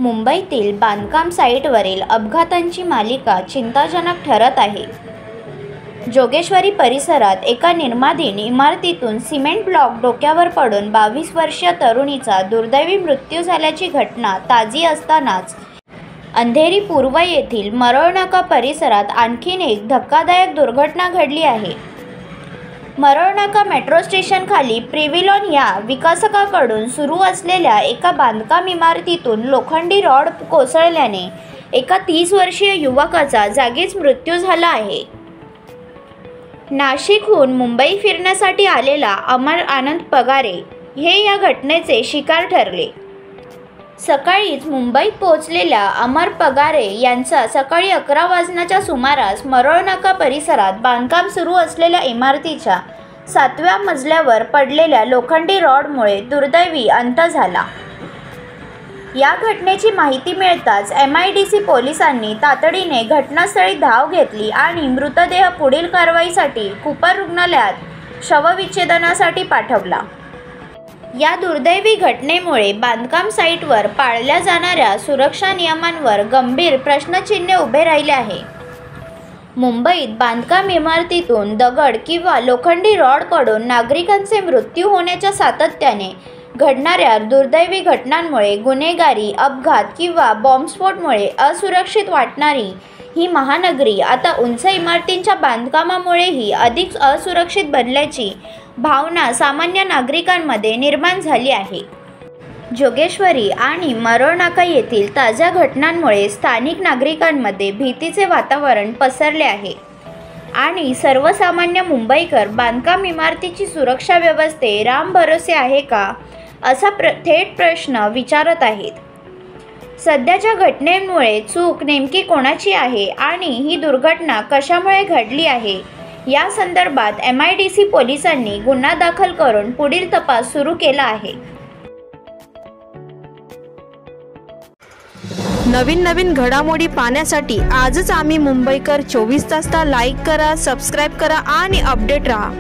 मुंबईतील बांधकाम साईटवरील अपघातांची मालिका चिंताजनक ठरत आहे। जोगेश्वरी परिसरात एका निर्माणधीन इमारतीतून सिमेंट ब्लॉक डोक्यावर पडून 22 वर्षीय तरुणीचा दुर्दैवी मृत्यू झाल्याची घटना ताजी असतानाच अंधेरी पूर्व येथील मरोळनाका परिसरात आणखी एक धक्कादायक दुर्घटना घडली आहे। मरोळनाका मेट्रो स्टेशनखाली प्रिव्हिलॉन या विकासकाकडून सुरू असलेल्या एका बांधकाम इमारतीतून लोखंडी रॉड कोसळल्याने एका 30 वर्षीय युवकाचा जागीच मृत्यू झाला आहे। नाशिकहून मुंबई फिरण्यासाठी आलेला अमर आनंद पगारे हे या घटनेचे शिकार ठरले। सकाळीच मुंबईत पोहोचलेल्या अमर पगारे यांचा सकाळी 11 वाजण्याच्या सुमारास मरोळनाका परिसरात बांधकाम सुरू असलेल्या इमारतीच्या 7व्या मजल्यावर पडलेल्या लोखंडी रॉडमुळे दुर्दैवी अंत झाला। या घटनेची माहिती मिळताच MIDC पोलिसांनी तातडीने घटनास्थळी धाव घेतली आणि मृतदेह पुढील कारवाईसाठी कूपर रुग्णालयात शवविच्छेदनासाठी पाठवला। या दुर्दैवी घटनेमुळे बांधकाम साईटवर पाळल्या जाणाऱ्या सुरक्षा नियमांवर गंभीर प्रश्नचिन्ह उभे राहिले आहे। मुंबईत बांधकाम इमारतीतून दगड किंवा लोखंडी रॉड पडून नागरिकांचे मृत्यू होण्याच्या सातत्याने घडणाऱ्या दुर्दैवी घटनांमुळे गुन्हेगारी, अपघात किंवा बॉम्बस्फोटमुळे असुरक्षित वाटणारी ही महानगरी आता उंच इमारतींच्या बांधकामामुळेही अधिक असुरक्षित बनल्याची भावना सामान्य नागरिकांमध्ये निर्माण झाली आहे। जोगेश्वरी आणि मरोळनाका येथील ताज्या घटनांमुळे स्थानिक नागरिकांमध्ये भीतीचे वातावरण पसरले आहे आणि सर्वसामान्य मुंबईकर बांधकाम इमारतीची सुरक्षा व्यवस्थे रामभरोसे आहे का असा थेट प्रश्न विचारत आहेत। सध्याच्या घटनेमुळे चूक नेमकी कोणाची आहे आणि ही दुर्घटना कशामुळे घडली आहे या संदर्भात MIDC पोलिसांनी गुन्हा दाखल करून पुढील तपास सुरू केला आहे। नवीन घडामोडी पाहण्यासाठी आजच आम्ही मुंबईकर 24 तासला लाईक करा, सबस्क्राईब करा आणि अपडेट रहा।